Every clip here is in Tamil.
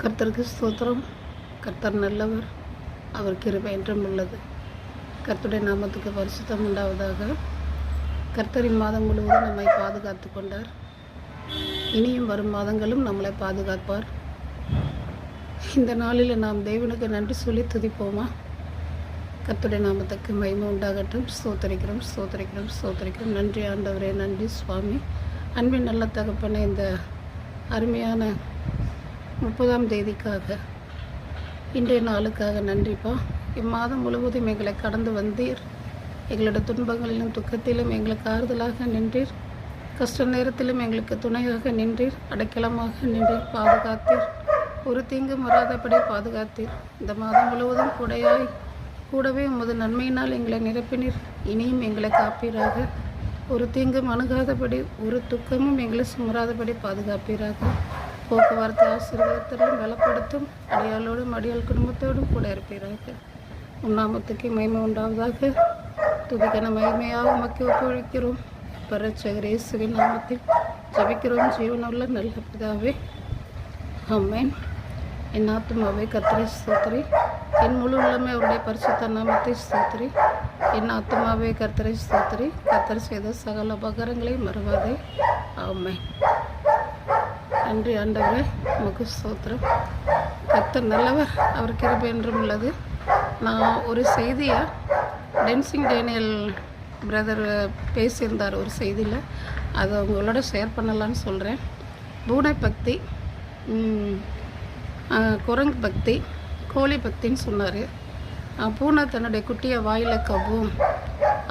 கர்த்தருக்கு ஸ்தோத்திரம். கர்த்தர் நல்லவர், அவர் கிருபை என்றும் உள்ளது. கர்த்தருடைய நாமத்துக்கு பரிசுத்தம் உண்டாவதாக. கர்த்தர் இம்மாதம் முழுவதும் நம்மை பாதுகாத்து கொண்டார். இனியும் வரும் மாதங்களும் நம்மளை பாதுகாப்பார். இந்த நாளில் நாம் தேவனுக்கு நன்றி சொல்லி துதிப்போமா? கர்த்தருடைய நாமத்துக்கு மகிமை உண்டாகட்டும். ஸ்தோத்தரிக்கிறோம், ஸ்தோத்தரிக்கிறோம், ஸ்தோத்தரிக்கிறோம். நன்றி ஆண்டவரே, நன்றி சுவாமி. அன்பின் நல்ல தகப்பனே, இந்த அருமையான 30ஆம் தேதிக்காக, இன்றைய நாளுக்காக நன்றிப்பா. இம்மாதம் முழுவதும் எங்களை கடந்து வந்தீர். எங்களோட துன்பங்களிலும் துக்கத்திலும் எங்களுக்கு ஆறுதலாக நின்றீர். கஷ்ட நேரத்திலும் எங்களுக்கு துணையாக நின்றீர். அடைக்கலமாக நின்றீர், பாதுகாத்தீர். ஒரு தீங்கும் வராதபடி பாதுகாத்தீர். இந்த மாதம் முழுவதும் கூடவே உமது நன்மையினால் எங்களை நிரப்பினீர். இனியும் எங்களை காப்பீராக. ஒரு தீங்கும் அணுகாதபடி, ஒரு துக்கமும் எங்களை சுமராதபடி பாதுகாப்பீராக. போக்குவரத்து ஆசீர்வாதத்திலும் பலப்படுத்தும். அடியாளோடும் அடியாள் குடும்பத்தோடும் கூட இருப்பீராக. உன்னாமத்துக்கு மகிமை உண்டாவதாக. துதிக்கன மகிமையாக உமக்கு ஒப்புவிக்கிறோம். பரட்சகர் இயேசுவின் நாமத்தில் ஜெபிக்கிறோம் ஜீவனுள்ள நல்ல பிதாவே, ஆமென். என் ஆத்துமாவே கர்த்தரை ஸ்தோத்திரி. என் முழு உள்ளமே அவருடைய பரிசுத்த நாமத்தை ஸ்தோத்திரி. என் ஆத்துமாவே கர்த்தரை ஸ்தோத்திரி. கர்த்தர் செய்த சகல உபகாரங்களை மறவாதே. ஆமென். நன்றி ஆண்டவரே, உமக்கு ஸ்தோத்திரம். கர்த்தர் நல்லவர், அவர் கிருபை என்றும் உள்ளது. நான் ஒரு செய்தியை டென்சிங் டேனியல் பிரதர் பேசியிருந்தார் ஒரு செய்தியில், அதை உங்களோட ஷேர் பண்ணலான்னு சொல்கிறேன். பூனை பக்தி, குரங்கு பக்தி, கோழி பக்தின்னு சொன்னார். பூனை தன்னுடைய குட்டியை வாயில் கவ்வும்,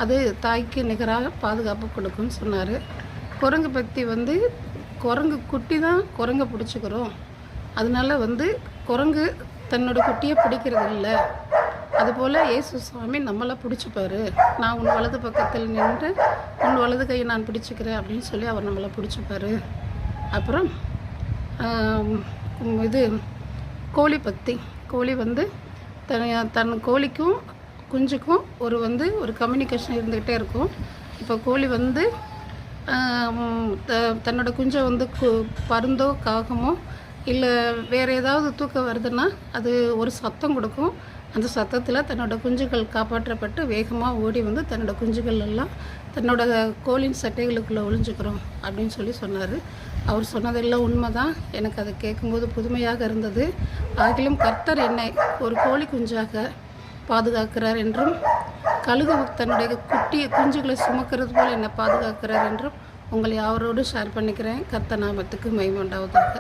அது தாய்க்கு நிகராக பாதுகாப்பு கொடுக்கும்னு சொன்னார். குரங்கு பக்தி குரங்கு குட்டி தான் குரங்கை பிடிச்சிக்கிறோம், அதனால குரங்கு தன்னோட குட்டியை பிடிக்கிறது இல்லை. அதுபோல் இயேசு சுவாமி நம்மளை பிடிச்சிப்பார். நான் உன் வலது பக்கத்தில் நின்று உன் வலது கையை நான் பிடிச்சிக்கிறேன் அப்படின்னு சொல்லி அவர் நம்மளை பிடிச்சிப்பார். அப்புறம் இது கோழி பக்தி. கோழி தன் கோழிக்கும் குஞ்சுக்கும் ஒரு கம்யூனிகேஷன் இருந்துக்கிட்டே இருக்கும். இப்போ கோழி தன்னோட குஞ்சை பருந்தோ காகமோ இல்லை வேறு ஏதாவது தூக்கம் வருதுன்னா அது ஒரு சத்தம் கொடுக்கும். அந்த சத்தத்தில் தன்னோட குஞ்சுகள் காப்பாற்றப்பட்டு வேகமாக ஓடி தன்னோட குஞ்சுகள் எல்லாம் தன்னோட கோழின் சட்டைகளுக்குள்ளே ஒளிஞ்சுக்கிறோம் அப்படின்னு சொல்லி சொன்னார். அவர் சொன்னதெல்லாம் உண்மை தான். எனக்கு அதை கேட்கும்போது புதுமையாக இருந்தது. ஆகிலும் கர்த்தர் என்னை ஒரு கோழி குஞ்சாக பாதுகாக்கிறார் என்றும், கழுகு தன்னுடைய குஞ்சுகளை சுமக்கிறது போல் என்னை பாதுகாக்கிறார் என்றும் உங்களை அவரோடு ஷேர் பண்ணிக்கிறேன். கர்த்தர் நாமத்துக்கு மகிமை உண்டாவதாக.